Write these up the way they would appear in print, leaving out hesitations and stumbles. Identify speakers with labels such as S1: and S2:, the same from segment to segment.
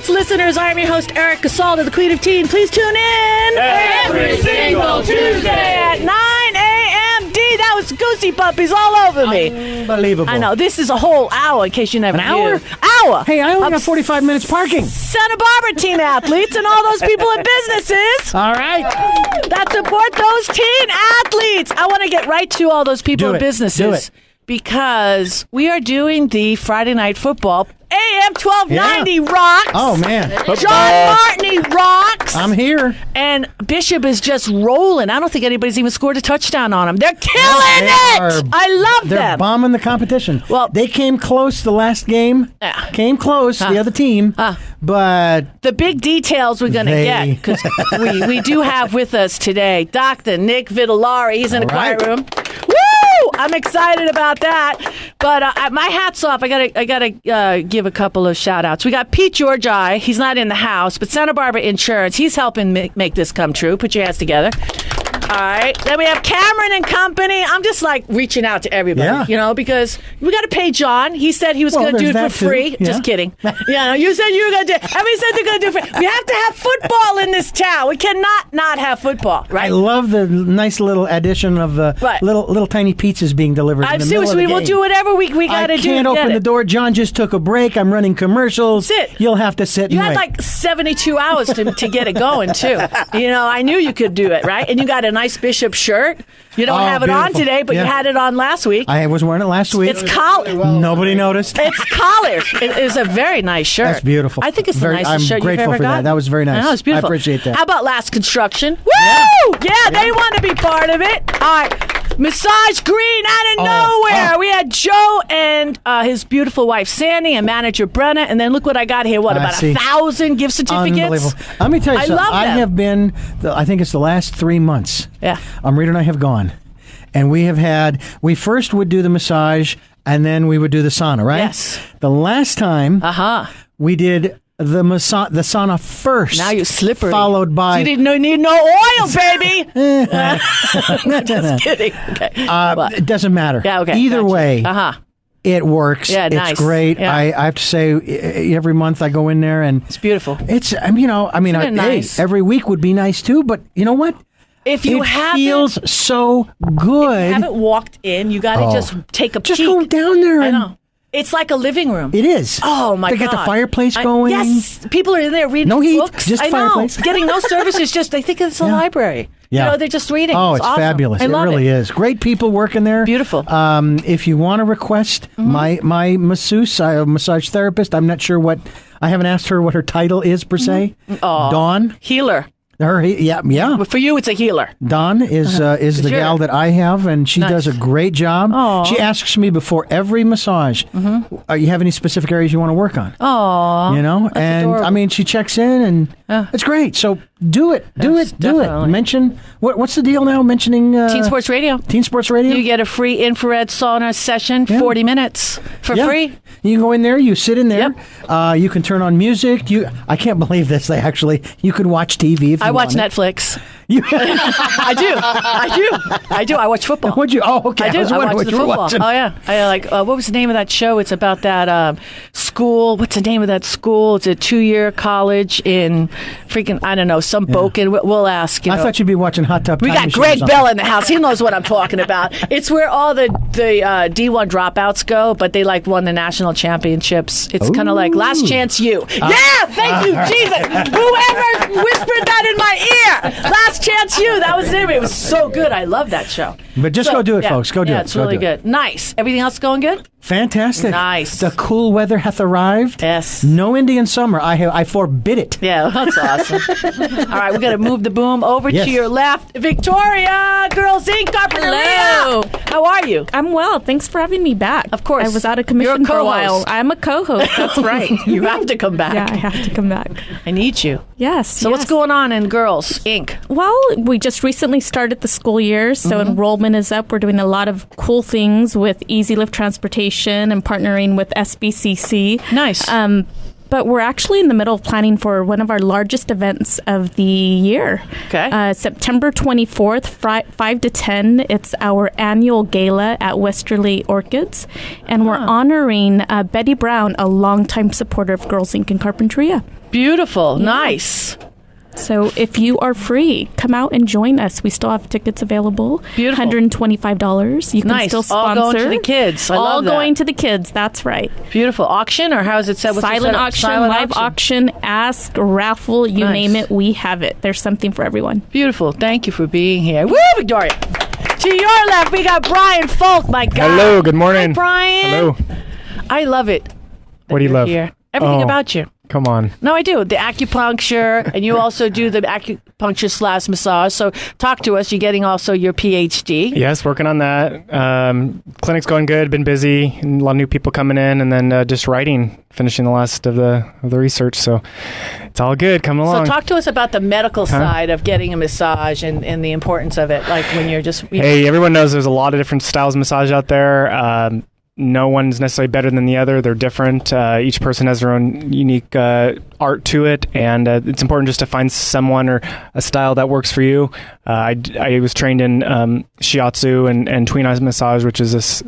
S1: sports listeners. I'm your host, Eric Casalda, the Queen of Teen. Please tune in
S2: every single Tuesday
S1: at 9 a.m. That was Goosey Puppies all over me.
S3: Unbelievable.
S1: I know. This is a whole hour, in case you never knew.
S3: Hour?
S1: Hour.
S3: Hey, I only got 45 minutes parking.
S1: Santa Barbara teen athletes and all those people in businesses.
S3: All right.
S1: That support those teen athletes. I want to get right to all those people in businesses.
S3: Do it.
S1: Because we are doing the Friday Night Football. AM 1290 rocks.
S3: Oh, man.
S1: John Martin rocks.
S3: I'm here.
S1: And Bishop is just rolling. I don't think anybody's even scored a touchdown on him. They're killing it. I love them.
S3: They're bombing the competition.
S1: Well,
S3: they came close the last game. Came close, the other team. But
S1: the big details we're going to get, because we do have with us today Dr. Nick Vitalari. He's in the quiet room. Woo! I'm excited about that. But my hat's off. I gotta give a couple of shout outs. We got Pete Georgi. He's not in the house, but Santa Barbara Insurance. He's helping make this come true. Put your hands together. All right. Then we have Kamran and Company. I'm just like reaching out to everybody, because we got to pay John. He said he was going to do it for free.
S3: Yeah.
S1: Just kidding. You said you were going to do it. Everybody said they're going to do it for free. We have to have football in this town. We cannot not have football, right?
S3: I love the nice little addition of little tiny pizzas being delivered in the middle of the game.
S1: We'll do whatever we got to do.
S3: I can't open the door. John just took a break. I'm running commercials.
S1: Sit.
S3: You'll have to sit and wait.
S1: You had like 72 hours to get it going, too. I knew you could do it, right? And you got a nice Bishop shirt. You don't have it on today, but you had it on last week.
S3: I was wearing it last week.
S1: It's collared.
S3: Nobody noticed.
S1: It's collared. It is a very nice shirt.
S3: That's beautiful.
S1: I think it's the nicest shirt you've ever got.
S3: I'm grateful for that. That was very nice.
S1: I know, it's beautiful.
S3: I appreciate that.
S1: How about Lash Construction? Woo! Yeah, they want to be part of it. All right. Massage Green out of nowhere. We had Joe and his beautiful wife, Sandy, and Manager Brenna. And then look what I got here. What, about 1,000 gift certificates?
S3: Unbelievable. Let me tell you something.
S1: I love them.
S3: I have been, I think it's the last 3 months.
S1: Yeah.
S3: Rita and I have gone. And we first would do the massage, and then we would do the sauna, right?
S1: Yes.
S3: The last time we did the sauna first.
S1: Now you're slippery.
S3: Followed by...
S1: You didn't need no oil, baby! Just kidding. Okay.
S3: It doesn't matter.
S1: Yeah, okay.
S3: Either way, it works.
S1: Yeah, nice.
S3: It's great.
S1: Yeah.
S3: I have to say, every month I go in there and...
S1: It's beautiful.
S3: Nice? Every week would be nice too, but you know what?
S1: If you
S3: feels so good.
S1: If you haven't walked in, you got to just take a peek.
S3: Just go down there.
S1: I know. It's like a living room.
S3: It is.
S1: Oh, my God.
S3: They got the fireplace going.
S1: Yes. People are in there reading books.
S3: Just fireplace.
S1: Getting no services. They think it's a library.
S3: Yeah.
S1: They're just reading.
S3: Oh, it's
S1: awesome.
S3: fabulous. It really is. Great people working there.
S1: Beautiful.
S3: If you want to request my masseuse, massage therapist, I'm not sure I haven't asked her what her title is per se. Dawn.
S1: Healer.
S3: But
S1: for you, it's a healer.
S3: Dawn is the gal that I have, and she does a great job.
S1: Aww.
S3: She asks me before every massage, you have any specific areas you want to work on?
S1: Oh,
S3: and
S1: adorable.
S3: She checks in, and it's great. So do it. Mention what's the deal now? Mentioning
S1: Teen Sports Radio.
S3: Teen Sports Radio.
S1: You get a free infrared sauna session, 40 minutes for free.
S3: You can go in there. You sit in there. Yep. You can turn on music. I can't believe this. You can watch TV if you
S1: I watch
S3: want
S1: Netflix. I do. I watch football.
S3: Would you? Oh, okay.
S1: I do. I watch the football.
S3: Watching.
S1: Oh, yeah. I like. What was the name of that show? It's about that school. What's the name of that school? It's a 2-year college in freaking, I don't know, some Boken. We'll ask.
S3: I thought you'd be watching Hot Tub Time
S1: We got
S3: Machine
S1: Greg Bell in the house. He knows what I'm talking about. It's where all the D1 dropouts go, but they won the national championships. It's kind of like Last Chance U. Thank you, Jesus. Whoever whispered that in my ear. Last Chance U. That was it. It was so good. I love that show.
S3: But just go do it, folks. Go do it.
S1: Yeah, it's really good. Nice. Everything else going good?
S3: Fantastic.
S1: Nice.
S3: The cool weather hath arrived.
S1: Yes.
S3: No Indian summer. I forbid it.
S1: Yeah, that's awesome. All right, we're going to move the boom over to your left. Victoria, Girls Inc.
S4: Hello.
S1: How are you?
S4: I'm well. Thanks for having me back.
S1: Of course.
S4: I was out of commission for a while. I'm a co-host. That's right.
S1: You have to come back.
S4: Yeah, I have to come back.
S1: I need you.
S4: Yes.
S1: So what's going on in Girls Inc.?
S4: Well, we just recently started the school year, so enrollment is up. We're doing a lot of cool things with Easy Lift Transportation and partnering with SBCC.
S1: Nice.
S4: But we're actually in the middle of planning for one of our largest events of the year.
S1: Okay.
S4: September 24th, 5 to 10, it's our annual gala at Westerly Orchids. And we're honoring Betty Brown, a longtime supporter of Girls Inc. and Carpinteria.
S1: Beautiful. Nice.
S4: So if you are free, come out and join us. We still have tickets available.
S1: Beautiful.
S4: $125. You can still sponsor.
S1: All going to the kids. I love that.
S4: All going to the kids. That's right.
S1: Beautiful. Auction, or how is it said?
S4: Silent auction, live auction, ask, raffle, you name it, we have it. There's something for everyone.
S1: Beautiful. Thank you for being here. Woo, Victoria. To your left, we got Brian Folk. My God.
S5: Hello. Good morning.
S1: Hi, Brian.
S5: Hello.
S1: I love it.
S5: What do you love?
S1: Here. Everything about you.
S5: Come on.
S1: No, I do. The acupuncture, and you also do the acupuncture / massage. So talk to us. You're getting also your PhD.
S5: Yes, working on that. Clinic's going good. Been busy. A lot of new people coming in, and then just writing, finishing the last of the research. So it's all good. Coming along.
S1: So talk to us about the medical side of getting a massage and the importance of it. Like when you're just...
S5: Hey, everyone knows there's a lot of different styles of massage out there. No one's necessarily better than the other. They're different. Each person has their own unique art to it, and it's important just to find someone or a style that works for you. I was trained in shiatsu and tween eye massage, which is this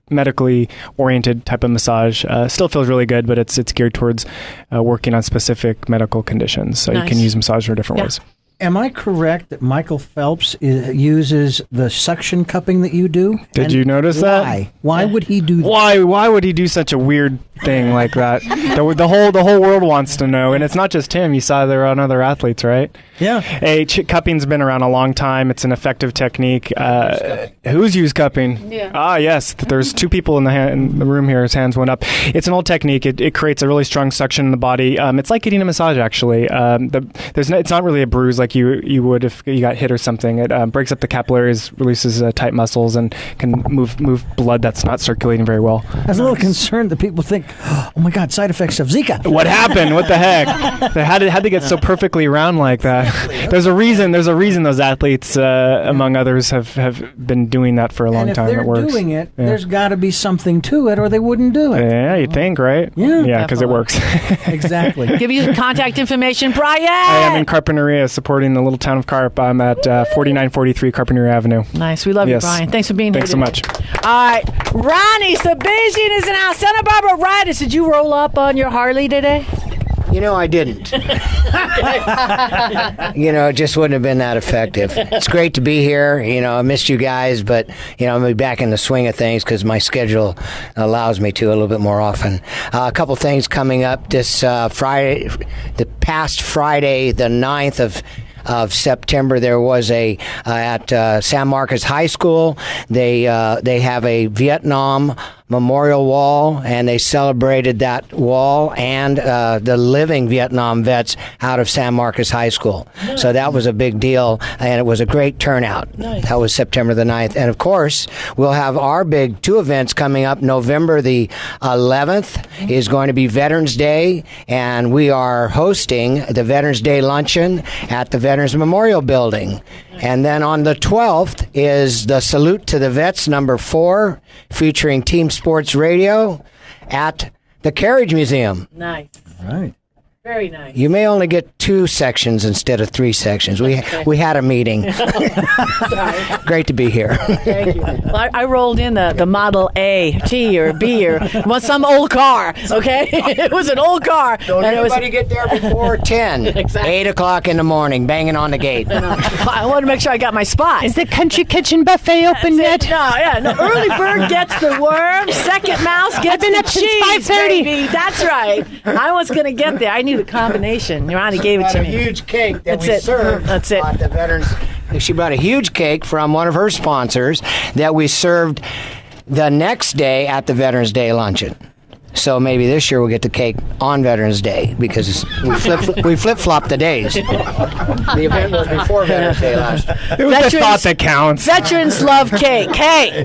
S5: medically oriented type of massage. Still feels really good, but it's geared towards working on specific medical conditions. So you can use massage in different ways.
S3: Am I correct that Michael Phelps uses the suction cupping that you do?
S5: Did you notice that?
S3: Why would he do that?
S5: Why would he do such a weird thing like that? The whole world wants to know, and it's not just him. You saw there on other athletes, right?
S3: Yeah.
S5: Hey, cupping's been around a long time. It's an effective technique. Who's used cupping?
S1: Yeah.
S5: Ah, yes. There's two people in the room here. His hands went up. It's an old technique. It creates a really strong suction in the body. It's like getting a massage, actually. It's not really a bruise like you would if you got hit or something. It breaks up the capillaries, releases tight muscles, and can move blood that's not circulating very well.
S3: I was a little concerned that people think, oh my God, side effects of Zika.
S5: What happened? What the heck? They had to get so perfectly round like that. There's a reason those athletes, among others, have been doing that for a long time.
S3: And if they're doing it, there's got to be something to it, or they wouldn't do it.
S5: Yeah, you'd think, right? Yeah, because it works.
S3: Exactly.
S1: Give you contact information, Brian.
S5: I am in Carpinteria, supporting the little town of Carp. I'm at 4943 Carpinteria Avenue.
S1: Nice. We love you, Brian. Thanks for being here.
S5: Thanks so much.
S1: All right. Ronnie Shahbazian is in our Santa Barbara Riders. Did you roll up on your Harley today?
S6: You know, I didn't. It just wouldn't have been that effective. It's great to be here. I missed you guys, but, I'm going to be back in the swing of things because my schedule allows me to a little bit more often. A couple things coming up this Friday, the past Friday, the 9th of September, there was at San Marcos High School. They have a Vietnam memorial wall, and they celebrated that wall and the living Vietnam vets out of San Marcos High School. Nice. So that was a big deal, and it was a great turnout. Nice. That was September the 9th. And of course, we'll have our big 2 events coming up. November the 11th is going to be Veterans Day, and we are hosting the Veterans Day Luncheon at the Veterans Memorial Building. And then on the 12th is the Salute to the Vets #4, featuring Team Sports Radio at the Carriage Museum.
S1: Nice.
S3: All right.
S1: Very nice.
S6: You may only get 2 sections instead of 3 sections. We had a meeting. Great to be here.
S1: Thank you. Well, I rolled in the Model A, T, or B, or some old car. Okay, it was an old car.
S6: Don't anybody get there before 10. Exactly. 8 o'clock in the morning, banging on the gate.
S1: I want to make sure I got my spot.
S3: Is the Country Kitchen buffet open yet?
S1: No. Early bird gets the worm. Second mouse gets the cheese. 5:30. Baby. That's right. I was going to get there. I knew the combination. Ronnie gave it to me.
S6: A huge cake that we served.
S1: That's it.
S6: At the Veterans. She brought a huge cake from one of her sponsors that we served the next day at the Veterans Day Luncheon. So maybe this year we'll get the cake on Veterans Day because we flip-flopped the days. The event was before Veterans Day last year.
S5: It was the thought that counts.
S1: Veterans love cake. Hey.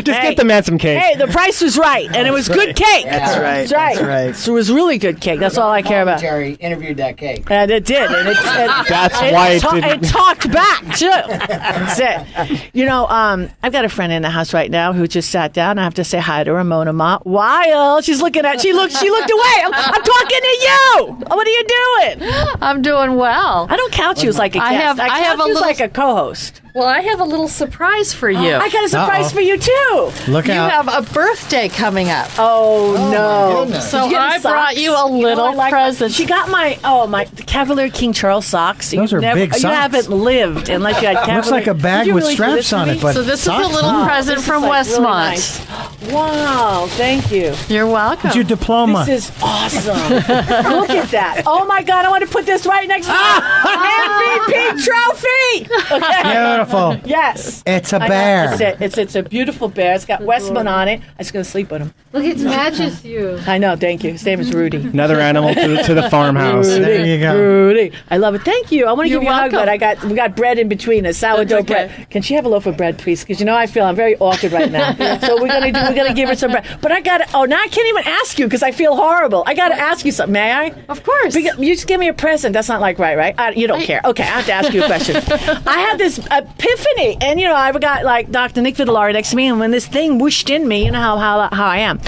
S5: Get the man some cake.
S1: Hey, the price was right, and it was good cake.
S6: That's
S1: right. So it was really good cake. That's all I care about.
S6: Terry interviewed that cake.
S1: And it did. And it talked back, too. That's it. I've got a friend in the house right now who just sat down. I have to say hi to Ramona Mott-Wild. She's looking at. She looked away. I'm talking to you. What are you doing?
S7: I'm doing well.
S1: I don't count you as like a guest. I count you as like a co-host.
S7: Well, I have a little surprise for you.
S1: I got a surprise for you, too.
S3: Look
S7: You
S3: out.
S7: have a birthday coming up.
S1: Oh, no.
S7: So
S1: Did you get
S7: I
S1: socks?
S7: brought you a little present.
S1: She got my Cavalier King Charles socks.
S3: Those are big
S1: You
S3: socks.
S1: haven't lived unless you had Cavalier.
S3: Looks like a bag
S1: Did you
S3: with
S1: really do
S3: straps
S1: this to
S3: on
S1: me?
S3: it, but
S7: So this is a
S3: socks?
S7: little present
S1: This
S7: from
S1: is, like, really
S7: Westmont.
S1: nice. Wow, thank you.
S7: You're welcome.
S3: It's your diploma.
S1: This is awesome. Look at that. Oh, my God, I want to put this right next to the MVP trophy. Okay.
S3: Beautiful.
S1: Yes.
S3: It's a
S1: I know.
S3: bear.
S1: It's a beautiful bear. It's got Westmont on it. I'm just going to sleep with him.
S8: Look, it matches you.
S1: I know, thank you. His name is Rudy.
S5: Another animal to the farmhouse.
S3: There you go.
S1: Rudy. I love it. Thank you. I want to
S7: You're
S1: give you a hug,
S7: welcome.
S1: but we got bread in between us, sourdough
S7: That's okay.
S1: bread. Can she have a loaf of bread, please? Because I'm very awkward right now. So we're gonna give her some bread. But now I can't even ask you because I feel horrible. I gotta ask you something. May I?
S7: Of course.
S1: You just give me a present. That's not like right? You don't care. Okay, I have to ask you a question. I had this epiphany, and I've got like Dr. Nick Vitalari next to me, and when this thing whooshed in me, you know how I am.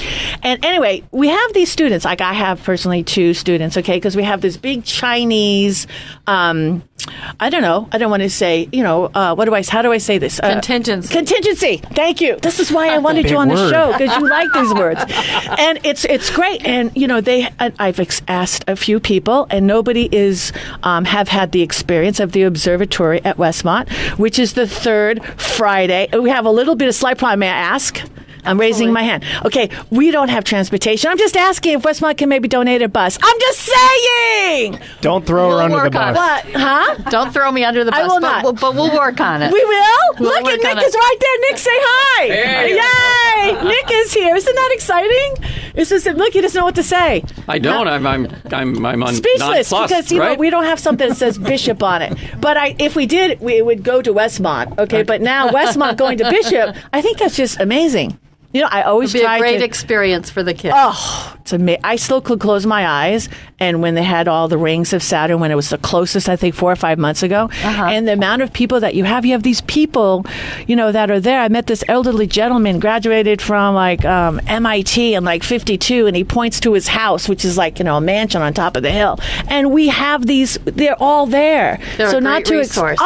S1: And anyway, we have these students. Like I have personally 2 students, okay, because we have this big Chinese. I don't know. I don't want to say. How do I say this?
S7: Contingency.
S1: Contingency. Thank you. This is why I wanted you on the
S5: word.
S1: show because you like these words, and it's great. And I've asked a few people, and nobody have had the experience of the observatory at Westmont, which is the 3rd Friday. We have a little bit of slight problem. May I ask? I'm raising my hand. Okay, we don't have transportation. I'm just asking if Westmont can maybe donate a bus. I'm just saying.
S5: Don't throw her under the
S7: work on
S5: bus.
S1: What? Huh?
S7: Don't throw me under the bus.
S1: I will not.
S7: But we'll work on it.
S1: We will?
S7: We'll
S1: Look,
S7: work
S1: and
S7: on
S1: Nick
S7: it.
S1: is right there. Nick, say hi. Yay! Nick is here. Isn't that exciting? It's just look, he doesn't know what to say.
S2: I don't. I'm on
S1: Speechless
S2: nonplussed,
S1: because
S2: right?
S1: we don't have something that says Bishop on it. But if we did, we would go to Westmont. Okay, but now Westmont going to Bishop, I think that's just amazing. I always
S7: It'll be
S1: try
S7: a great
S1: to.
S7: experience for the kids.
S1: Oh, it's amazing. I still could close my eyes. And when they had all the rings of Saturn, when it was the closest, I think 4 or 5 months ago, and the amount of people that you have these people, that are there. I met this elderly gentleman, graduated from MIT and 52, and he points to his house, which is a mansion on top of the hill. And we have these, they're all there.
S7: They're
S1: so
S7: a
S1: not
S7: great
S1: to
S7: resource.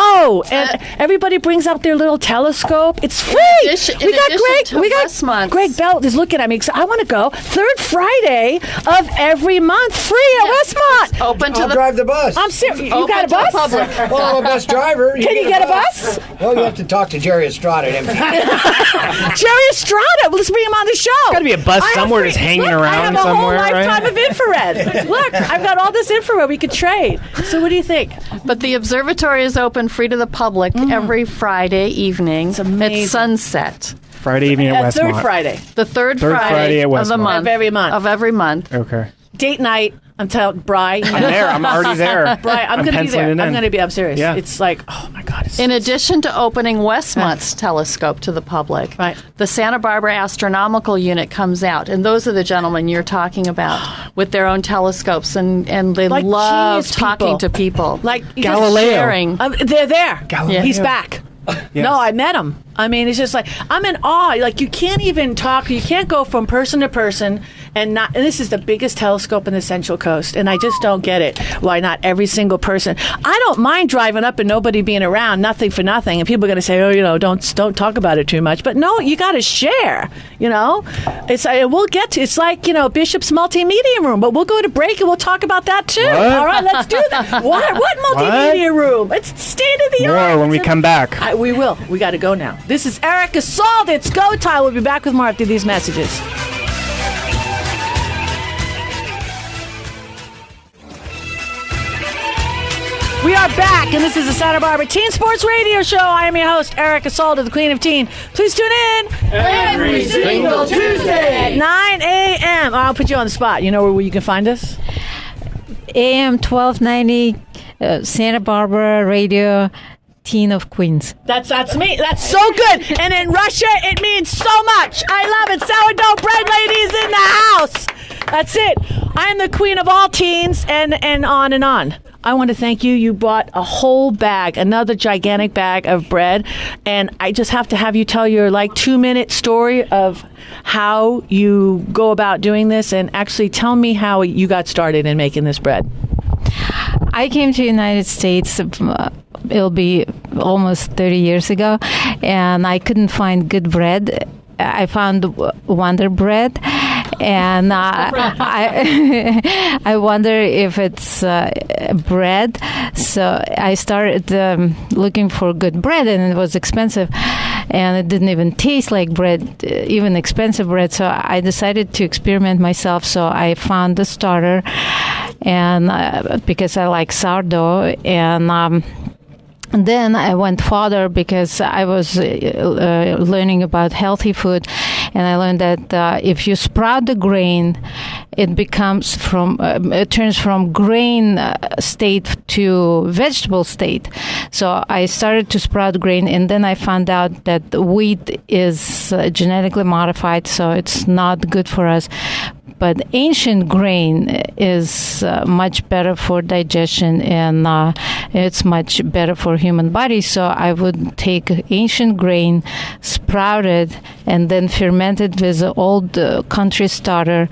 S1: And everybody brings out their little telescope. It's free.
S7: In addition to Westmont.
S1: Greg Belt is looking at me. I want to go 3rd Friday of every month, free at Westmont.
S7: Open to
S6: I'll
S7: the
S6: drive the bus.
S1: I'm serious. You
S7: open
S1: got a
S7: to the
S1: bus?
S7: public.
S6: Well, I'm a bus driver.
S1: Can you get a bus?
S6: Well, you have to talk to Jerry Estrada.
S1: Jerry Estrada. Let's bring him on the show.
S5: Got to be a bus
S1: I have
S5: somewhere
S1: free-
S5: just hanging
S1: Look,
S5: around
S1: I have
S5: somewhere,
S1: a whole lifetime
S5: right?
S1: of infrared. Look, I've got all this infrared we could trade. So what do you think?
S7: But the observatory is open free to the public every Friday evening
S1: amazing.
S7: at sunset.
S5: Friday evening at Westmont.
S1: 3rd Friday
S7: The third
S5: Third Friday at
S7: of the
S5: Westmont.
S7: month.
S1: Of every month.
S5: Okay.
S1: Date night. I'm telling Bri.
S5: I'm there. I'm already there.
S1: Bri, I'm going to be
S5: penciling
S1: there.
S5: it in.
S1: I'm going to be. I'm serious.
S5: Yeah.
S1: It's like, oh my God.
S7: In addition to opening Westmont's telescope to the public,
S1: Right.
S7: the Santa Barbara Astronomical Unit comes out, and those are the gentlemen you're talking about with their own telescopes, and they
S1: Like
S7: love
S1: genius
S7: talking
S1: people.
S7: to people.
S1: Like
S5: Galileo.
S7: Sharing.
S1: They're there.
S7: Galileo.
S1: He's back.
S5: Yes.
S1: No, I met him. I mean, it's just like I'm in awe. Like you can't even talk. You can't go from person to person and not. And this is the biggest telescope in the Central Coast, and I just don't get it. Why not every single person? I don't mind driving up and nobody being around, nothing for nothing, and people are going to say, oh, don't talk about it too much. But no, you got to share. It's we'll get to. It's like Bishop's multimedia room, but we'll go to break and we'll talk about that too.
S5: What?
S1: All right, let's do that. What multimedia room? It's state of the art.
S5: More when we come back.
S1: We will. We got to go now. This is Eric Assault. It's go time. We'll be back with more after these messages. We are back, and this is the Santa Barbara Teen Sports Radio Show. I am your host, Eric Assault, the Queen of Teen. Please tune in
S2: Every single Tuesday.
S1: at 9 a.m. I'll put you on the spot. You know where you can find us?
S8: AM 1290, Santa Barbara Radio, Teen of Queens.
S1: That's me. That's so good. And in Russia, it means so much. I love it. Sourdough bread ladies in the house. That's it. I am the queen of all teens and on and on. I want to thank you. You bought a whole bag, another gigantic bag of bread. And I just have to have you tell your 2-minute story of how you go about doing this, and actually tell me how you got started in making this bread.
S8: I came to the United States it'll be almost 30 years ago, and I couldn't find good bread. I found Wonder Bread, and I wonder if it's bread. So I started looking for good bread, and it was expensive, and it didn't even taste like bread, even expensive bread. So I decided to experiment myself. So I found the starter, and because I like sourdough, and then I went further because I was learning about healthy food, and I learned that if you sprout the grain, it turns from grain state to vegetable state. So I started to sprout grain, and then I found out that wheat is genetically modified, so it's not good for us. But ancient grain is much better for digestion, and it's much better for human body. So I would take ancient grain, sprout it, and then ferment it with the old country starter,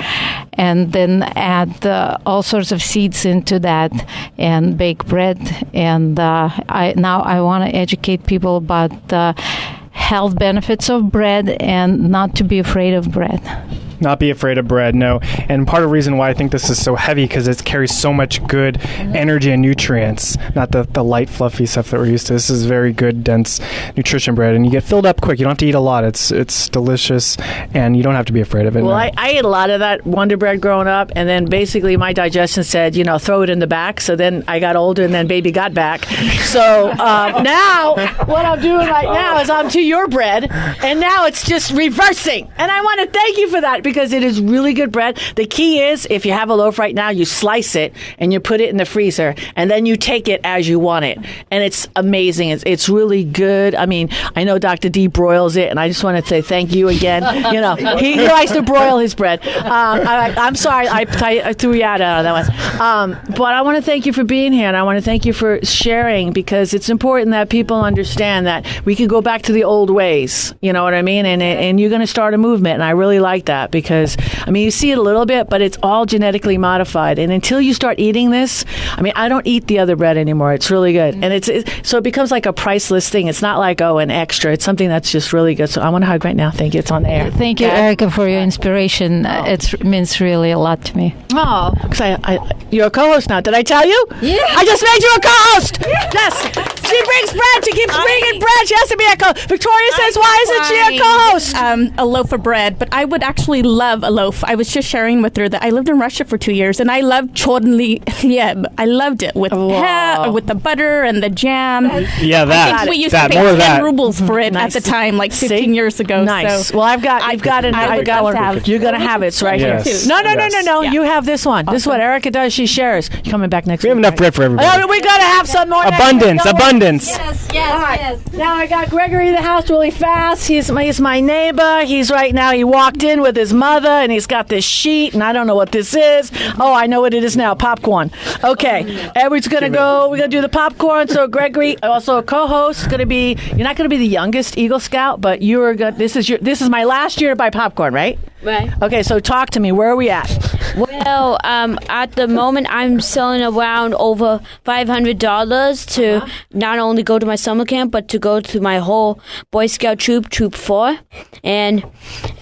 S8: and then add all sorts of seeds into that and bake bread. And I want to educate people about the health benefits of bread and not to be afraid of bread.
S5: Not be afraid of bread, no. And part of the reason why I think this is so heavy because it carries so much good energy and nutrients, not the light, fluffy stuff that we're used to. This is very good, dense nutrition bread, and you get filled up quick. You don't have to eat a lot. It's delicious, and you don't have to be afraid of it.
S1: Well, I ate a lot of that Wonder Bread growing up, and then basically my digestion said, throw it in the back. So then I got older, and then baby got back. So now what I'm doing right now is I'm to your bread, and now it's just reversing. And I want to thank you for that, because it is really good bread. The key is, if you have a loaf right now, you slice it and you put it in the freezer, and then you take it as you want it. And it's amazing. It's really good. I mean, I know Dr. D broils it, and I just want to say thank you again. He likes to broil his bread. I'm sorry, I threw you out of that one. But I want to thank you for being here, and I want to thank you for sharing, because it's important that people understand that we can go back to the old ways. You know what I mean? And you're going to start a movement, and I really like that, because you see it a little bit, but it's all genetically modified. And until you start eating this, I don't eat the other bread anymore. It's really good. And so it becomes like a priceless thing. It's not like, an extra. It's something that's just really good. So I want to hug right now. Thank you. It's on the air.
S8: Thank you, Erica, for your inspiration. It means really a lot to me.
S1: Oh, because you're a co-host now. Did I tell you?
S8: Yeah.
S1: I just made you a co-host. Yes. She brings bread. She keeps bringing bread. She has to be a co-host. Victoria says, why isn't she a co-host?
S4: A loaf of bread, but I would actually love a loaf. I was just sharing with her that I lived in Russia for 2 years, and I loved chornli chlieb. I loved it with the butter and the jam.
S5: Yeah, that.
S4: I think we used to pay 10 rubles for it at the time, like 15 years ago.
S1: Nice.
S4: So
S1: well, you're going to have it. It's right here. No.
S4: Yeah.
S1: You have this one. Awesome. This is what Erica does. She shares. You're coming back next week.
S5: We have enough bread for everybody.
S1: We got to have some more.
S5: Abundance.
S8: Yes.
S1: Now I got Gregory in the house really fast. He's my neighbor. He's right now. He walked in with his mother, and he's got this sheet, and I don't know what this is. Oh, I know what it is now. Popcorn. Okay. Edward's going to go. We're going to do the popcorn. So Gregory, also a co-host, you're not going to be the youngest Eagle Scout, but this is my last year to buy popcorn, right?
S9: Right.
S1: Okay, so talk to me. Where are we at?
S9: Well, at the moment, I'm selling around over $500 to not only go to my summer camp, but to go to my whole Boy Scout troop 4. And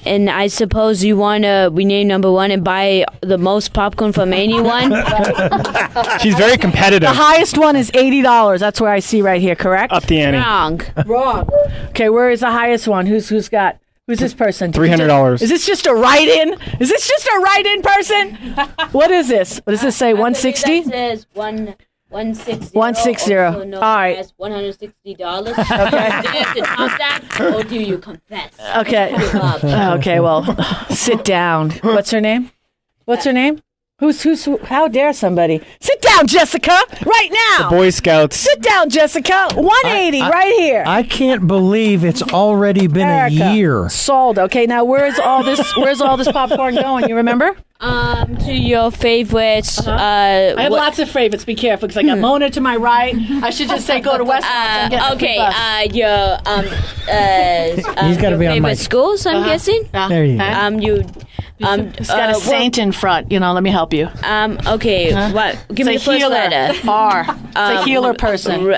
S9: I suppose you want to rename number 1 and buy the most popcorn from anyone.
S5: She's very competitive.
S1: The highest one is $80. That's where I see right here, correct?
S5: Up the ante.
S1: Wrong. Okay, where is the highest one? Who's this person?
S5: $300.
S1: Is this just a write-in? Is this just a write-in person? What is this? What does this say? 160?
S9: That says 160.
S1: 160. All right.
S9: $160.
S1: Okay.
S9: Do you have to top that, or do you confess?
S1: Okay. Okay. Well, sit down. What's her name? How dare somebody? Sit down, Jessica, right now.
S5: The Boy Scouts.
S1: Sit down, Jessica. 180 right here.
S3: I can't believe it's already been
S1: Erica,
S3: a year.
S1: Sold. Okay, now where's all this popcorn going? You remember?
S9: To your favorites.
S1: I have lots of favorites. Be careful, because I got Mona to my right. I should just say go to Westmont.
S9: Okay. Your
S3: He's got to be on my
S9: schools. I'm guessing.
S3: There you go.
S1: It's got a saint in front. Let me help you.
S9: Okay. What? Give me the first letter.
S1: R. It's a healer person.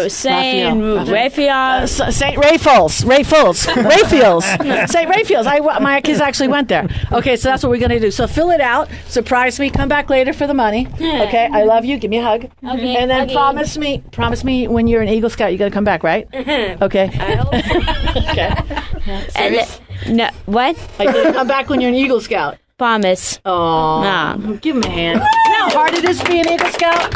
S9: Saint Raphael.
S1: St. Raphael's. St. Raphael's. My kids actually went there. Okay, so that's what we're going to do. So fill it out. Surprise me. Come back later for the money. Okay, I love you. Give me a hug.
S9: Okay.
S1: And then promise me when you're an Eagle Scout, you got to come back, right? Okay.
S9: I hope.
S1: Okay.
S9: No, what?
S1: I got to come back when you're an Eagle Scout.
S9: Promise.
S1: Oh,
S9: Nah.
S1: Give him a hand. You know how hard it is to be an Eagle Scout?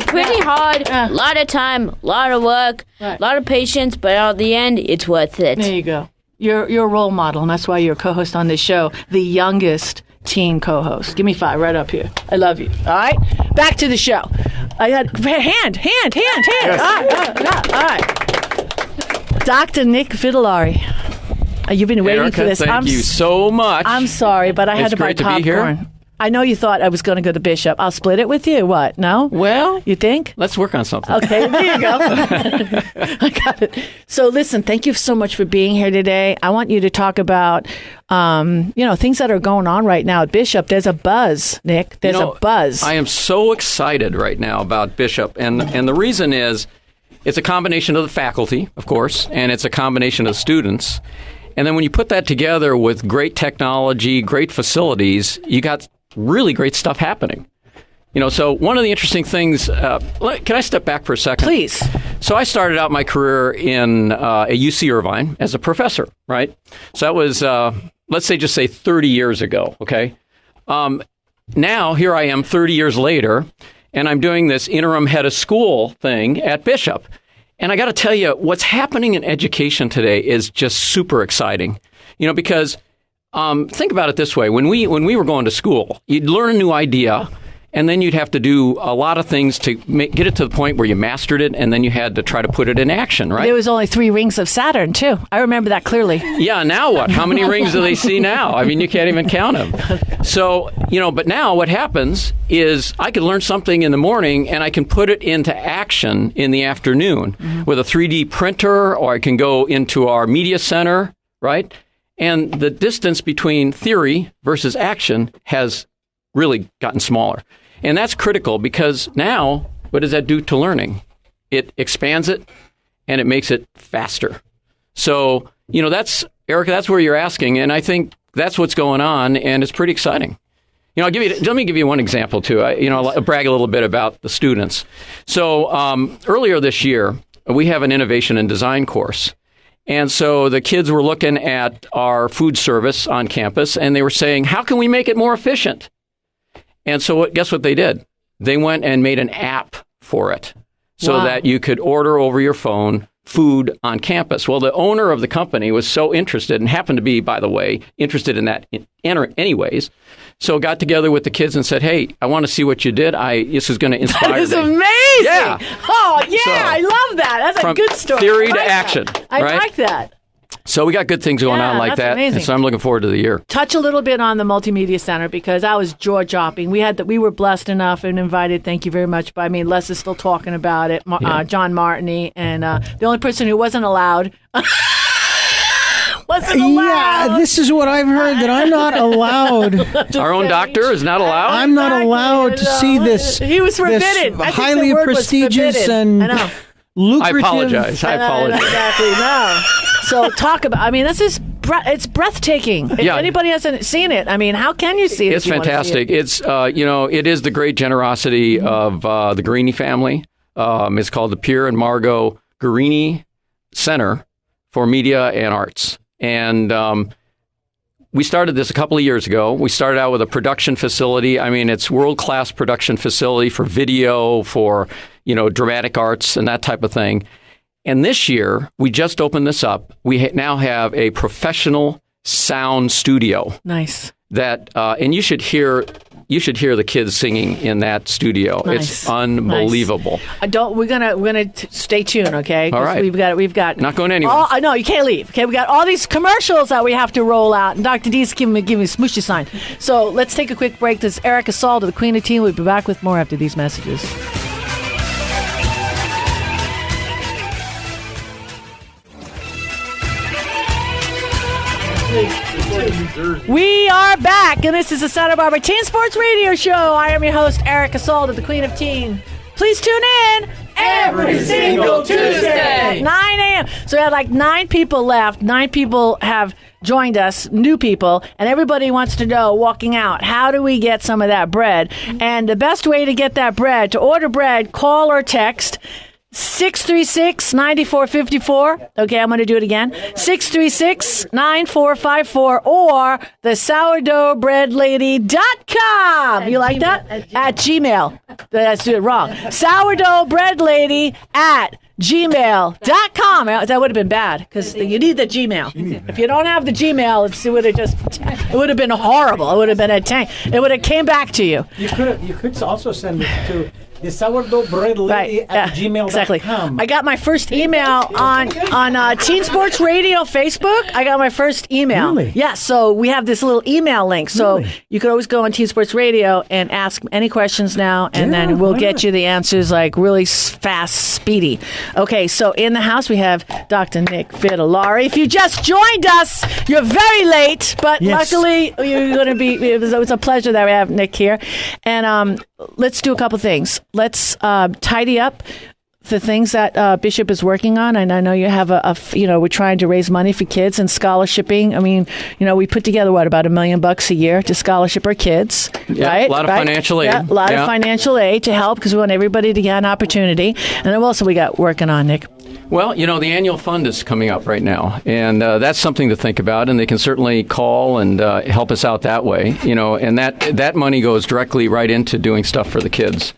S9: Pretty hard. A lot of time, a lot of work, a lot of patience, but at the end, it's worth it.
S1: There you go. You're a role model, and that's why you're a co-host on this show, the youngest teen co-host. Give me 5 right up here. I love you. All right? Back to the show. I got hand. Yes. All right. Dr. Nick Vitalari. You've been waiting
S2: Erica,
S1: for this.
S2: Thank you so much.
S1: I'm sorry, but I had to buy
S2: great to
S1: popcorn.
S2: be here.
S1: I know you thought I was going to go to Bishop. I'll split it with you. What? No?
S2: Well,
S1: you think?
S2: Let's work on something.
S1: Okay, there you go. I got it. So listen, thank you so much for being here today. I want you to talk about, things that are going on right now at Bishop. There's a buzz, Nick. There's a buzz.
S2: I am so excited right now about Bishop, and the reason is it's a combination of the faculty, of course, and it's a combination of students. And then when you put that together with great technology, great facilities, you got really great stuff happening. So one of the interesting things, can I step back for a second?
S1: Please.
S2: So I started out my career in at UC Irvine as a professor, right? So that was, let's say 30 years ago, okay? Now, here I am 30 years later, and I'm doing this interim head of school thing at Bishop. And I got to tell you, what's happening in education today is just super exciting. Because think about it this way. When we were going to school, you'd learn a new idea, and then you'd have to do a lot of things to get it to the point where you mastered it, and then you had to try to put it in action, right?
S1: There was only 3 rings of Saturn, too. I remember that clearly.
S2: Yeah, now what? How many rings do they see now? I mean, you can't even count them. So, but now what happens is I can learn something in the morning, and I can put it into action in the afternoon with a 3D printer, or I can go into our media center, right? And the distance between theory versus action has really gotten smaller. And that's critical because now, what does that do to learning? It expands it and it makes it faster. So, Erica, that's where you're asking. And I think that's what's going on. And it's pretty exciting. Let me give you one example, too. I'll brag a little bit about the students. So earlier this year, we have an innovation and design course. And so the kids were looking at our food service on campus, and they were saying, how can we make it more efficient? And so guess what they did? They went and made an app for it so that you could order over your phone food on campus. Well, the owner of the company was so interested and happened to be, by the way, interested in that anyways. So got together with the kids and said, hey, I want to see what you did. This is going to inspire me.
S1: That is amazing.
S2: Yeah.
S1: Oh, yeah, I love that. That's a good story.
S2: From theory to action.
S1: I like that.
S2: So we got good things going on like that.
S1: Amazing.
S2: And so I'm looking forward to the year.
S1: Touch a little bit on the Multimedia Center because I was jaw-dropping. We were blessed enough and invited, thank you very much, but Les is still talking about it, John Martini, and the only person who wasn't allowed...
S3: Yeah, this is what I've heard, that I'm not allowed.
S2: Our own doctor is not allowed?
S3: I'm not allowed to see this.
S1: He was forbidden.
S3: This highly prestigious and lucrative.
S2: I apologize.
S1: Exactly, no. So talk about, this is, it's breathtaking. If anybody hasn't seen it, how can you see it?
S2: It's fantastic. It's, it is the great generosity of the Guarini family. It's called the Pierre and Margot Guarini Center for Media and Arts. And we started this a couple of years ago. We started out with a production facility. It's world-class production facility for video, for, dramatic arts and that type of thing. And this year, we just opened this up. We now have a professional sound studio.
S1: Nice.
S2: That and you should hear the kids singing in that studio.
S1: Nice.
S2: It's unbelievable.
S1: Nice. We're gonna stay tuned, okay?
S2: All right.
S1: We've got
S2: not going anywhere.
S1: No, you can't leave. Okay, we got all these commercials that we have to roll out, and Dr. D's give me a smooshy sign. So let's take a quick break. This is Erica Salda, the Queen of Teen. We'll be back with more after these messages. We are back, and this is the Santa Barbara Teen Sports Radio Show. I am your host, Erica Salda, the Queen of Teen. Please tune in every single Tuesday. 9 a.m. So we had like 9 people left. 9 people have joined us, new people, and everybody wants to know, walking out, how do we get some of that bread? And the best way to get that bread, to order bread, call or text 636-9454. Okay, I'm going to do it again. 636-9454 or the sourdoughbreadlady.com. You like that? At Gmail. Let's do it wrong. Sourdoughbreadlady at gmail.com. That would have been bad because you need the Gmail. If you don't have the Gmail, it would have been horrible. It would have been a tank. It would have came back to you.
S3: You could also send it to the sourdough bread lady at gmail.com.
S1: Exactly. I got my first email on Teen Sports Radio Facebook. I got my first email.
S3: Really?
S1: Yeah, so we have this little email link. So you could always go on Teen Sports Radio and ask any questions now, and then we'll get you the answers like really fast, speedy. Okay, so in the house we have Dr. Nick Vitalari. If you just joined us, you're very late, but luckily you're going to be. It's a pleasure that we have Nick here. And let's do a couple things. Let's tidy up the things that Bishop is working on. And I know you have we're trying to raise money for kids and scholarshiping. I mean, we put together, about $1 million a year to scholarship our kids, right?
S2: A lot of financial aid.
S1: Yeah, a lot of financial aid to help because we want everybody to get an opportunity. And then what else we got working on, Nick?
S2: Well, the annual fund is coming up right now, and that's something to think about, and they can certainly call and help us out that way, and that money goes directly right into doing stuff for the kids.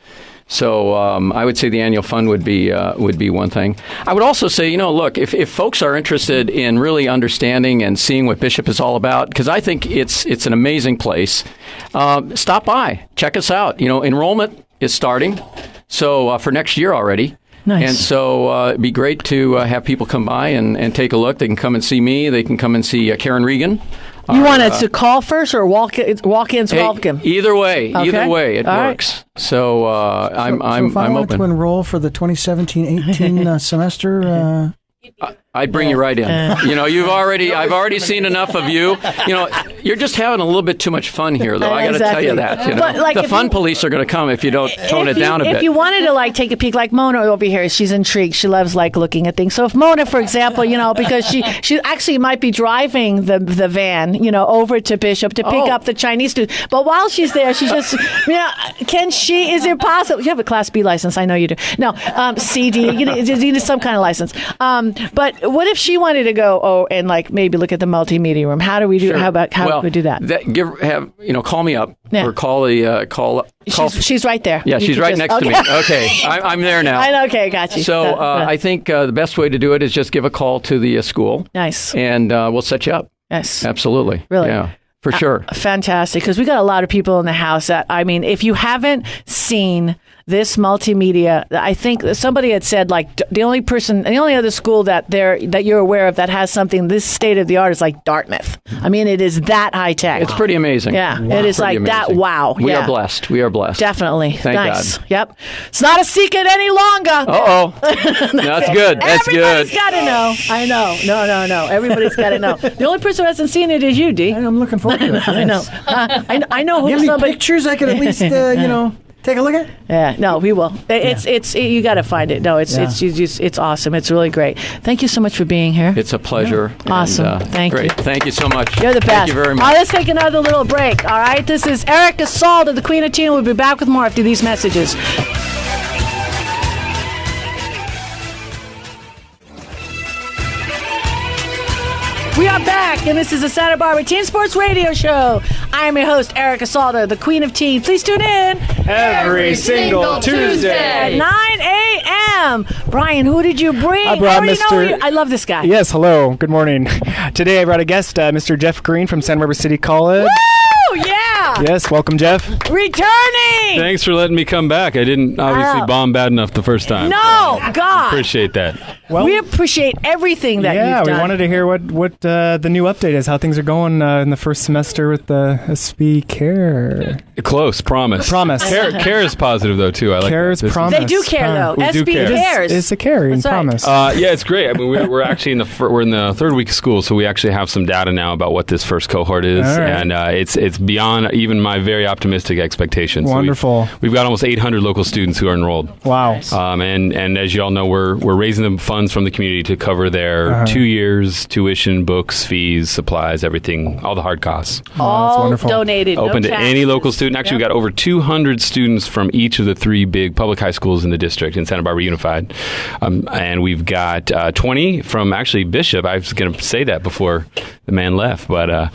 S2: So I would say the annual fund would be one thing. I would also say, look, if folks are interested in really understanding and seeing what Bishop is all about, because I think it's an amazing place, stop by, check us out. Enrollment is starting, so for next year already.
S1: Nice.
S2: And so it'd be great to have people come by and take a look. They can come and see me. They can come and see Karen Regan.
S1: You want us to call first or walk-ins welcome?
S2: Either way,
S1: Okay.
S2: It
S1: All
S2: works. Right. So I'm
S3: if I wanted
S2: open
S3: to enroll for the 2017-18 semester.
S2: I'd bring you right in. I've already seen enough of you. You're just having a little bit too much fun here, though. I got to tell you that.
S1: But,
S2: the fun police are going to come if you don't tone it down a bit.
S1: If you wanted to take a peek, like Mona over here, she's intrigued. She loves looking at things. So if Mona, for example, because she actually might be driving the van, over to Bishop to pick up the Chinese student. But while she's there, she just, is it possible? You have a Class B license. I know you do. No, CD. You need some kind of license. But what if she wanted to go and maybe look at the multimedia room? How do we do?
S2: Sure.
S1: How do we do that?
S2: Call me up or call the call.
S1: She's right there.
S2: Yeah, she's right next to me. Okay, I'm there now.
S1: Okay, got you.
S2: So I think the best way to do it is just give a call to the school.
S1: Nice.
S2: And we'll set you up.
S1: Yes.
S2: Absolutely.
S1: Really?
S2: Yeah. For sure.
S1: Fantastic. Because we got a lot of people in the house that, if you haven't seen this multimedia, I think somebody had said the only other school that you're aware of that has something this state of the art is Dartmouth. It is that high tech.
S2: It's pretty amazing.
S1: Yeah, it is
S2: pretty
S1: that.
S2: Amazing.
S1: Wow.
S2: We are blessed. We are blessed.
S1: Definitely.
S2: Thank
S1: nice.
S2: God.
S1: Yep. It's not a secret any longer.
S2: That's good. That's
S1: Everybody's got to know. I know. No. Everybody's got to know. The only person who hasn't seen it is you, D.
S3: I'm looking forward to it. Yes.
S1: I know. I know who
S3: you have
S1: somebody.
S3: Any pictures I could at least take a look at?
S1: Yeah, no, we will. It's you got to find it. No, it's awesome. It's really great. Thank you so much for being here.
S2: It's a pleasure.
S1: Yeah. Awesome.
S2: And,
S1: Thank you.
S2: Thank you so much.
S1: You're the best.
S2: Thank you very much.
S1: All right, let's take another little break. All right, this is Erica Salda, the Queen of Teen. We'll be back with more after these messages. We are back, and this is the Santa Barbara Teen Sports Radio Show. I am your host, Erica Salda, the Queen of Teen. Please tune in
S5: every single Tuesday
S1: at 9 a.m. Brian, who did you bring?
S5: I brought Mr.
S1: I love this guy.
S5: Yes, hello. Good morning. Today I brought a guest, Mr. Geoff Green from Santa Barbara City College.
S1: Woo! Yeah!
S5: Yes, welcome, Geoff.
S1: Returning!
S10: Thanks for letting me come back. I didn't obviously bomb bad enough the first time.
S1: No, God.
S10: Appreciate that.
S1: Well, we appreciate everything that you've done.
S5: Yeah, we wanted to hear what the new update is, how things are going in the first semester with the SB Care.
S10: Close, promise. Care is positive, though, too. I like
S5: Care is promise.
S1: They do care, though.
S10: We
S1: SB
S10: do care.
S1: cares.
S5: It's a caring promise.
S10: Yeah, it's great. We're actually we're in the third week of school, so we actually have some data now about what this first cohort is, and it's beyond even my very optimistic expectations.
S3: Wonderful.
S10: So we've got almost 800 local students who are enrolled.
S3: Wow.
S10: And as you all know, we're raising the funds from the community to cover their 2 years tuition, books, fees, supplies, everything, all the hard costs.
S1: All donated.
S10: Open
S1: no
S10: to
S1: taxes.
S10: any local student. Actually, we've got over 200 students from each of the 3 big public high schools in the district in Santa Barbara Unified. And we've got 20 from actually Bishop. I was going to say that before the man left, but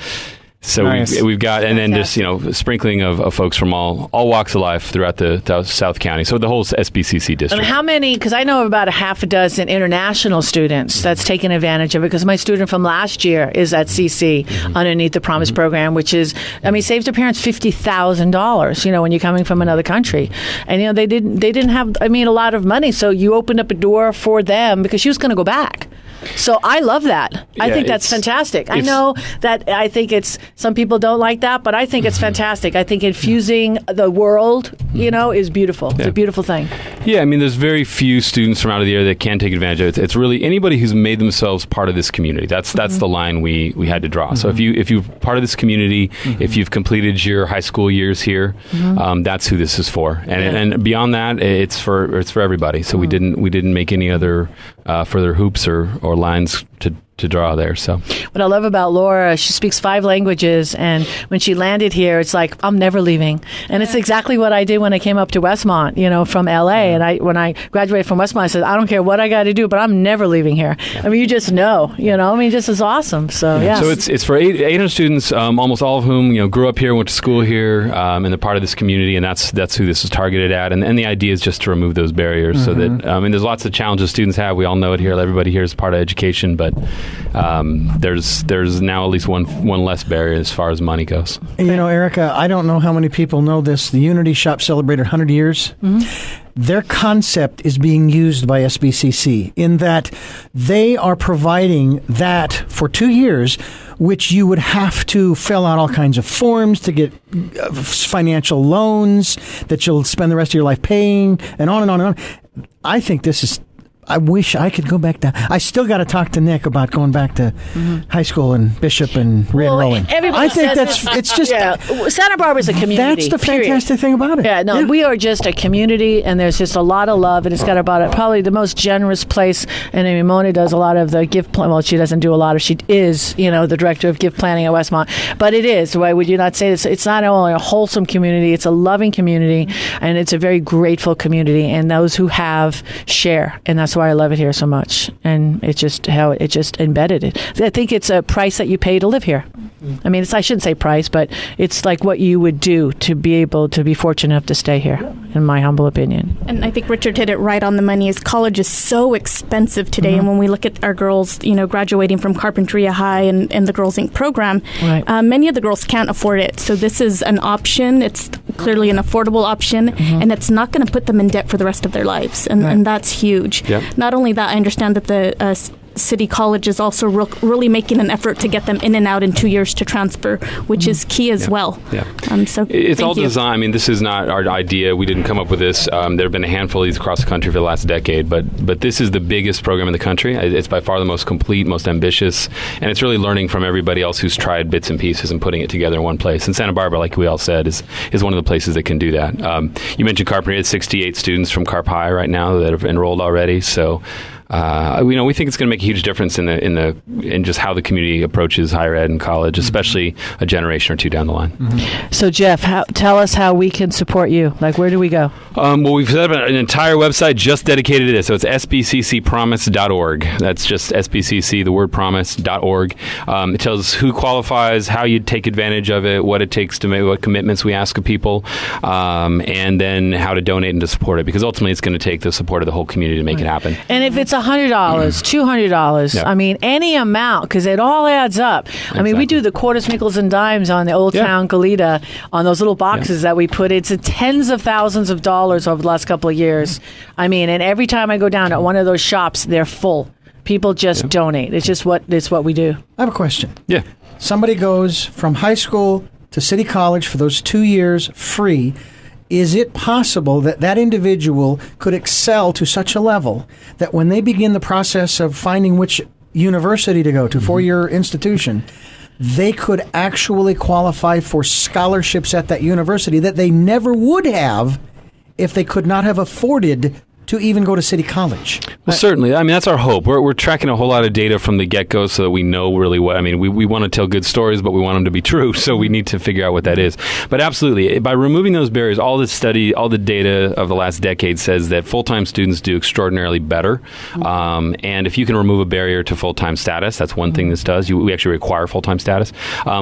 S10: so
S3: nice.
S10: we've got, and then just sprinkling of folks from all walks of life throughout the South County. So the whole SBCC district.
S1: And how many? Because I know about a half a dozen international students that's taken advantage of it. Because my student from last year is at CC underneath the Promise program, which is, saves their parents $50,000. When you're coming from another country, and they didn't have a lot of money, so you opened up a door for them because she was going to go back. So I love that. I think that's fantastic. I know that I think some people don't like that, but I think it's fantastic. I think infusing the world, is beautiful. It's a beautiful thing.
S10: Yeah, there's very few students from out of the area that can take advantage of it. It's really anybody who's made themselves part of this community. That's the line we had to draw. So if you're part of this community, if you've completed your high school years here, that's who this is for. And beyond that, it's for everybody. So we didn't make any other further hoops or lines to draw there. So
S1: what I love about Laura, she speaks 5 languages, and when she landed here, it's like, I'm never leaving. And it's exactly what I did when I came up to Westmont, from LA. And when I graduated from Westmont, I said, I don't care what I got to do, but I'm never leaving here. You just know, just is awesome. So yeah.
S10: So it's for 800 students, almost all of whom grew up here, went to school here, and they're part of this community, and that's who this is targeted at. And the idea is just to remove those barriers, so that there's lots of challenges students have. We all know it here. Everybody here is part of education, but there's now at least one less barrier as far as money goes.
S3: Erica, I don't know how many people know this. The Unity Shop celebrated 100 years. Their concept is being used by SBCC in that they are providing that for 2 years, which you would have to fill out all kinds of forms to get financial loans that you'll spend the rest of your life paying, and on and on and on. I think this is... I wish I could go back to... I still got to talk to Nick about going back to high school and Bishop and re-enrolling.
S1: I
S3: think it's just...
S1: Santa Barbara's a community.
S3: That's the fantastic thing about it.
S1: We are just a community, and there's just a lot of love, and it's got probably the most generous place. And Mona does a lot of the gift plan. Well, she doesn't do a lot of... She is, the director of gift planning at Westmont. But it is. Why would you not say this? It's not only a wholesome community, it's a loving community, and it's a very grateful community. And those who have share, and that's why I love it here so much, and it's just how it just embedded it. I think it's a price that you pay to live here. I shouldn't say price, but it's like what you would do to be able to be fortunate enough to stay here, in my humble opinion.
S4: And I think Richard hit it right on the money. Is college is so expensive today, and when we look at our girls, graduating from Carpinteria High and the Girls Inc. program, many of the girls can't afford it. So this is an option. It's clearly an affordable option, and it's not going to put them in debt for the rest of their lives, and that's huge. Yep. Not only that, I understand that the City College is also really making an effort to get them in and out in 2 years to transfer, which is key as well. Yeah. So
S10: it's all design. This is not our idea. We didn't come up with this. There have been a handful of these across the country for the last decade, but this is the biggest program in the country. It's by far the most complete, most ambitious, and it's really learning from everybody else who's tried bits and pieces and putting it together in one place. And Santa Barbara, like we all said, is one of the places that can do that. You mentioned Carpinteria. It's 68 students from Carp High right now that have enrolled already. So we think it's going to make a huge difference in just how the community approaches higher ed and college, especially a generation or two down the line.
S1: So, Geoff, tell us how we can support you. Like, where do we go?
S10: Well, we've set up an entire website just dedicated to this. So it's sbccpromise.org. That's just SBCC, the word promise.org. It tells us who qualifies, how you take advantage of it, what it takes to make, what commitments we ask of people, and then how to donate and to support it. Because ultimately, it's going to take the support of the whole community to make it happen.
S1: And if it's $100, $200, any amount, because it all adds up. Exactly. We do the quarters, nickels, and dimes on the Old Town Goleta on those little boxes that we put. It's tens of thousands of dollars over the last couple of years. And every time I go down to one of those shops, they're full. People just donate. It's just what we do.
S3: I have a question.
S10: Yeah.
S3: Somebody goes from high school to City College for those 2 years free. Is it possible that that individual could excel to such a level that when they begin the process of finding which university to go to, 4-year institution, they could actually qualify for scholarships at that university that they never would have if they could not have afforded to even go to City College.
S10: Well, certainly. I mean, that's our hope. We're tracking a whole lot of data from the get-go so that we know really what. I mean, we want to tell good stories, but we want them to be true, so we need to figure out what that is. But absolutely, by removing those barriers, all the data of the last decade says that full-time students do extraordinarily better. And if you can remove a barrier to full-time status, that's one thing this does. We actually require full-time status.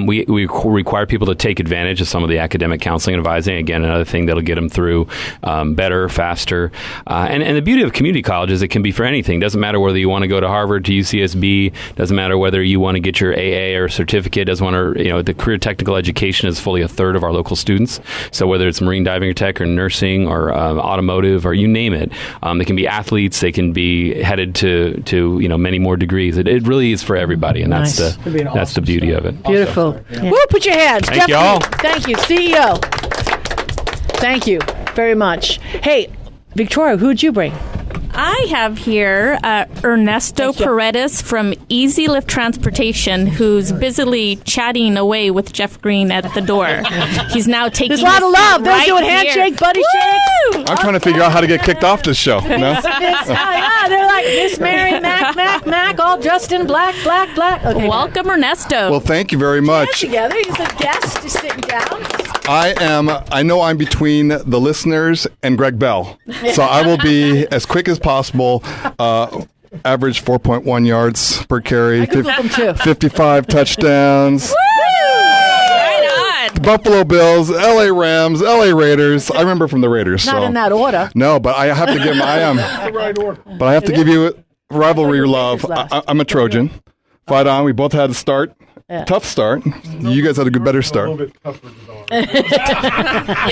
S10: We require people to take advantage of some of the academic counseling and advising. Again, another thing that'll get them through better, faster. And the beauty of community college is it can be for anything. Doesn't matter whether you want to go to Harvard, to UCSB. Doesn't matter whether you want to get your AA or a certificate. Doesn't want to, the career technical education is fully a third of our local students. So whether it's marine diving or tech or nursing or automotive or you name it, they can be athletes. They can be headed to many more degrees. It really is for everybody, and that's the beauty of it.
S1: Beautiful. Yeah. Woo! Put your hands.
S10: Thank you all.
S1: Thank you, CEO. Thank you very much. Hey, Victoria, who'd you bring?
S4: I have here Ernesto Paredes from Easy Lift Transportation, who's busily chatting away with Geoff Green at the door. He's now taking.
S1: There's a lot of love. They're doing handshake, buddy shake.
S11: I'm trying to figure out how to get kicked off this show. No?
S1: They're like Miss Mary, Mac, all dressed in black. Okay,
S4: welcome, Ernesto.
S11: Well, thank you very much.
S1: Together, he's a guest. He's sitting down.
S11: I know I'm between the listeners and Greg Bell, so I will be as quick as possible. Average 4.1 yards per carry, 55 touchdowns. Right on. Buffalo Bills, LA Rams, LA Raiders. I remember from the Raiders.
S1: Not in that order.
S11: No, but I have to give but I have to give you rivalry love. I'm a Trojan. Fight on. We both had to start. Yeah. Tough start. You guys had a better start. A little bit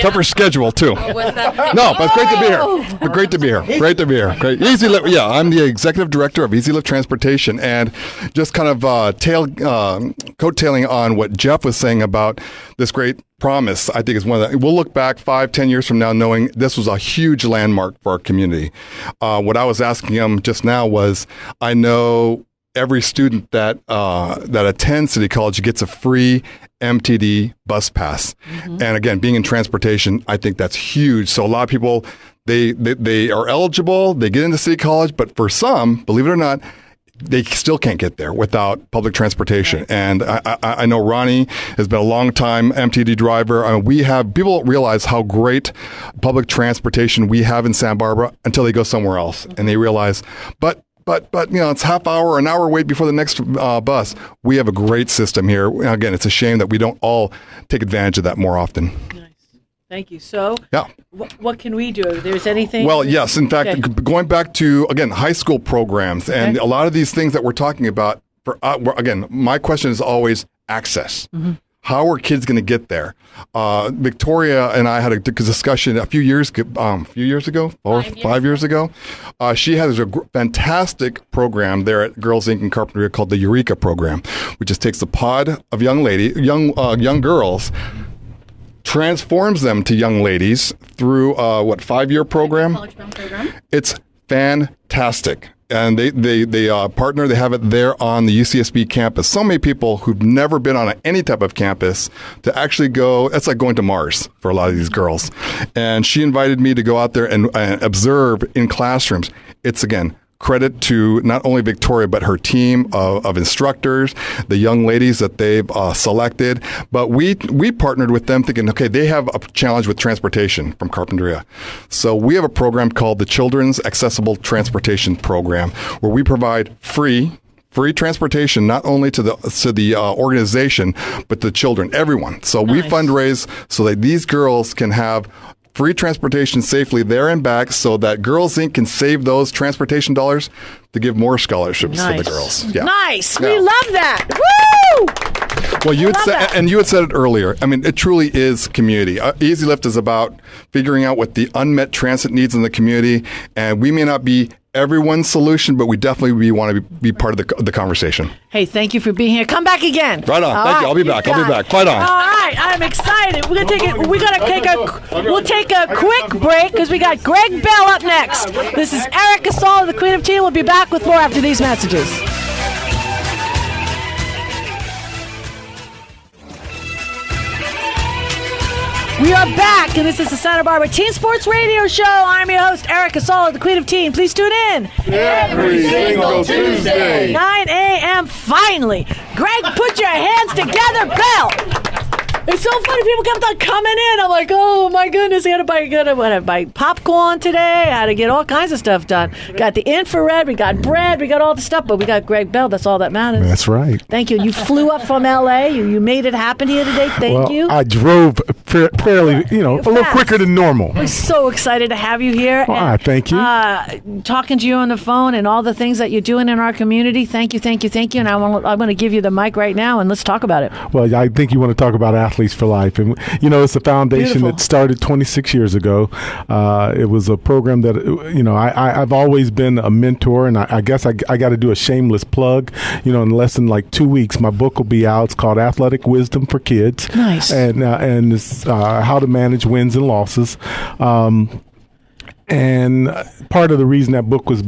S11: tougher schedule too. No, but it's great to be here. Great to be here. Great to be here. Great. Easy Lift. Yeah, I'm the executive director of Easy Lift Transportation, and just kind of coattailing on what Geoff was saying about this great promise. I think is one of the. We'll look back 5-10 years from now, knowing this was a huge landmark for our community. What I was asking him just now was, I know every student that attends City College gets a free MTD bus pass. Mm-hmm. And again, being in transportation, I think that's huge. So a lot of people, they are eligible, they get into City College, but for some, believe it or not, they still can't get there without public transportation. Right. And I know Ronnie has been a long time MTD driver. People don't realize how great public transportation we have in Santa Barbara until they go somewhere else. Mm-hmm. And they realize, but it's half hour, an hour wait before the next bus. We have a great system here. Again, it's a shame that we don't all take advantage of that more often.
S1: Nice. Thank you. So, yeah. What can we do? If there's anything?
S11: Well, yes. In fact, going back to, again, high school programs and a lot of these things that we're talking about, again, my question is always access. Mm-hmm. How are kids going to get there? Victoria and I had a discussion a few years ago. She has a fantastic program there at Girls Inc. in Carpinteria called the Eureka program, which just takes a pod of young girls, transforms them to young ladies through 5-year program? College-bound program. It's fantastic. And they partner. They have it there on the UCSB campus. So many people who've never been on any type of campus to actually go. It's like going to Mars for a lot of these girls. And she invited me to go out there and observe in classrooms. It's, again, credit to not only Victoria, but her team of instructors, the young ladies that they've selected. But we partnered with them thinking, okay, they have a challenge with transportation from Carpinteria. So we have a program called the Children's Accessible Transportation Program, where we provide free transportation, not only to the organization, but the children, everyone. So we fundraise so that these girls can have free transportation safely there and back, so that Girls Inc. can save those transportation dollars to give more scholarships for the girls. Yeah.
S1: Nice. Yeah. We love that. Woo!
S11: Well, you had said it earlier. I mean, it truly is community. Easy Lift is about figuring out what the unmet transit needs in the community, and we may not be everyone's solution, but we definitely want to be part of the conversation.
S1: Hey, thank you for being here. Come back again.
S11: Right on. Thank you. I'll be back. Fight on.
S1: All right. I'm excited. We'll take a quick break because we got Greg Bell up next. This is Erica Saul, the Creative Team. We'll be back with more after these messages. We are back, and this is the Santa Barbara Teen Sports Radio Show. I'm your host, Erica Sala, the Queen of Teen. Please tune in
S11: every single Tuesday,
S1: 9 a.m. Finally, Greg, put your hands together, Bell. It's so funny. People kept on coming in. I'm like, oh my goodness, I gotta buy popcorn today. I had to get all kinds of stuff done. Got the infrared, we got bread, we got all the stuff, but we got Greg Bell. That's all that matters.
S12: That's right.
S1: Thank you. You flew up from LA. You made it happen here today. Thank you.
S12: I drove fairly, a little quicker than normal.
S1: We're so excited to have you here.
S12: And, thank you.
S1: Talking to you on the phone and all the things that you're doing in our community. Thank you. And I'm going to give you the mic right now, and let's talk about it.
S12: Well, I think you want to talk about Athletes for Life. And, it's a foundation that started 26 years ago. It was a program that, I've always been a mentor, and I guess I got to do a shameless plug. In less than like 2 weeks, my book will be out. It's called Athletic Wisdom for Kids.
S1: Nice.
S12: And it's how to manage wins and losses. And part of the reason that book was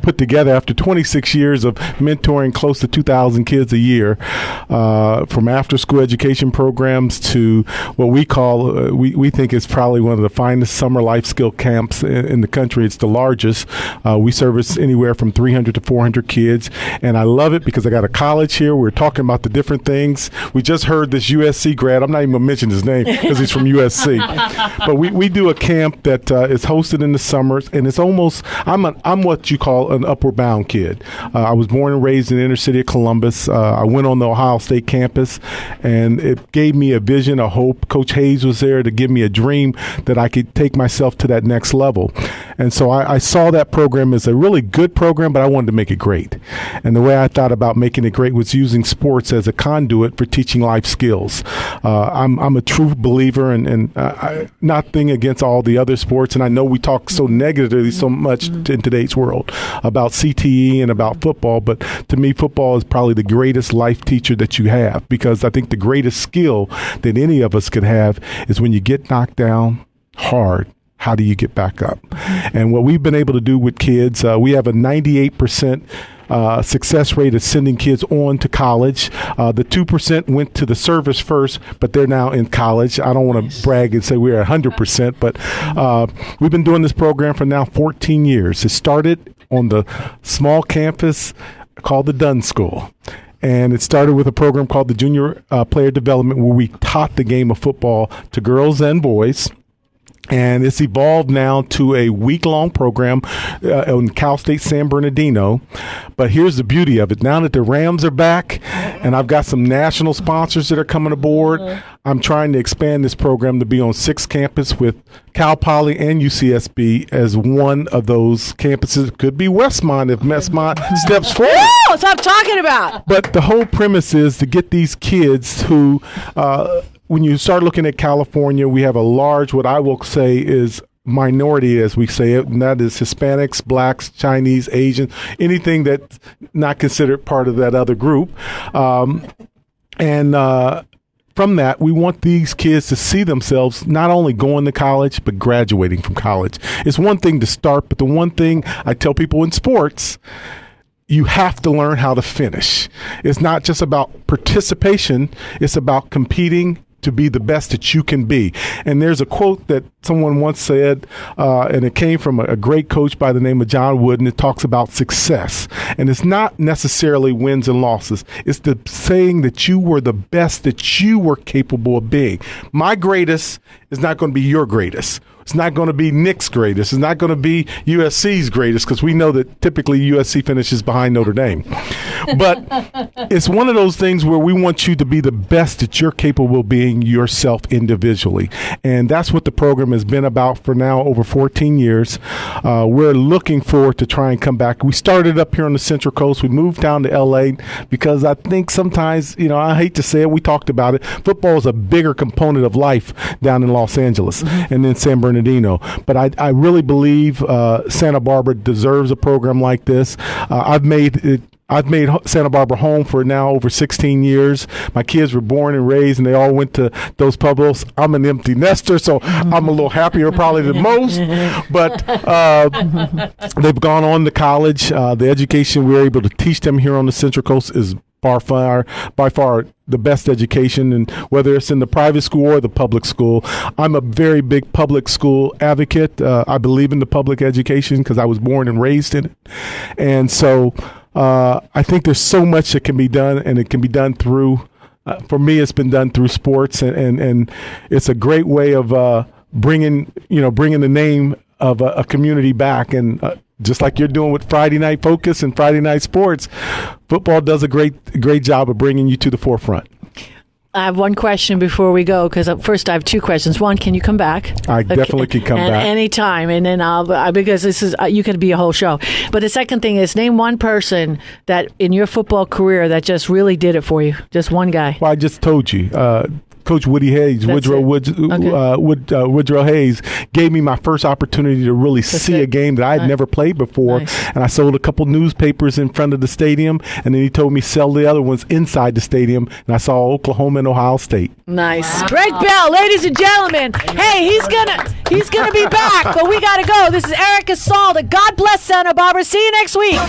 S12: put together after 26 years of mentoring close to 2,000 kids a year, from after-school education programs to what we call, we think is probably one of the finest summer life skill camps in the country. It's the largest. We service anywhere from 300 to 400 kids, and I love it because I got a college here. We're talking about the different things. We just heard this USC grad. I'm not even going to mention his name because he's from USC. But we do a camp that is hosted in the summers, and it's almost, I'm what you call an upward bound kid. I was born and raised in the inner city of Columbus. I went on the Ohio State campus, and it gave me a vision, a hope. Coach Hayes was there to give me a dream that I could take myself to that next level. And so I saw that program as a really good program, but I wanted to make it great. And the way I thought about making it great was using sports as a conduit for teaching life skills. I'm a true believer, and nothing against all the other sports. And I know we talk so negatively so much in today's world about CTE and about football, but to me, football is probably the greatest life teacher that you have, because I think the greatest skill that any of us could have is when you get knocked down hard, how do you get back up? And what we've been able to do with kids, we have a 98% success rate of sending kids on to college. The 2% went to the service first, but they're now in college. I don't want to brag and say we're at 100%, but we've been doing this program for now 14 years. It started on the small campus called the Dunn School. And it started with a program called the Junior Player Development, where we taught the game of football to girls and boys. And it's evolved now to a week-long program in Cal State San Bernardino. But here's the beauty of it. Now that the Rams are back and I've got some national sponsors that are coming aboard, I'm trying to expand this program to be on 6 campuses with Cal Poly and UCSB as one of those campuses. It could be Westmont if Westmont steps forward.
S1: Woo! Stop talking about.
S12: But the whole premise is to get these kids who when you start looking at California, we have a large, what I will say is minority, as we say it, and that is Hispanics, Blacks, Chinese, Asians, anything that's not considered part of that other group. From that, we want these kids to see themselves not only going to college, but graduating from college. It's one thing to start, but the one thing I tell people in sports, you have to learn how to finish. It's not just about participation. It's about competing to be the best that you can be. And there's a quote that someone once said, and it came from a great coach by the name of John Wooden. It talks about success. And it's not necessarily wins and losses. It's the saying that you were the best that you were capable of being. My greatest is not going to be your greatest. It's not going to be Nick's greatest. It's not going to be USC's greatest, because we know that typically USC finishes behind Notre Dame. But it's one of those things where we want you to be the best that you're capable of being yourself individually. And that's what the program has been about for now over 14 years. We're looking forward to try and come back. We started up here on the Central Coast. We moved down to LA because I think sometimes, I hate to say it, we talked about it, football is a bigger component of life down in Los Angeles and then San Bernardino. But I really believe Santa Barbara deserves a program like this. I've made Santa Barbara home for now over 16 years. My kids were born and raised, and they all went to Dos Pueblos. I'm an empty nester, so I'm a little happier probably than most. But they've gone on to college. The education we're able to teach them here on the Central Coast is by far the best education, and whether it's in the private school or the public school. I'm a very big public school advocate. I believe in the public education because I was born and raised in it. And so I think there's so much that can be done, and it can be done through, for me, it's been done through sports, and it's a great way of bringing the name of a community back. And just like you're doing with Friday Night Focus and Friday Night Sports, football does a great job of bringing you to the forefront.
S1: I have one question before we go, because first I have two questions. One, can you come back?
S12: I definitely can come back.
S1: Anytime, and then because this is, you could be a whole show. But the second thing is, name one person that in your football career that just really did it for you. Just one guy.
S12: Well, I just told you. Coach Woody Hayes, Woodrow Hayes, gave me my first opportunity to really see a game that I had never played before. Nice. And I sold a couple newspapers in front of the stadium, and then he told me sell the other ones inside the stadium, and I saw Oklahoma and Ohio State.
S1: Nice. Greg Bell, ladies and gentlemen. Hey, he's gonna be back, but we gotta go. This is Eric Asalda. God bless Santa Barbara. See you next week.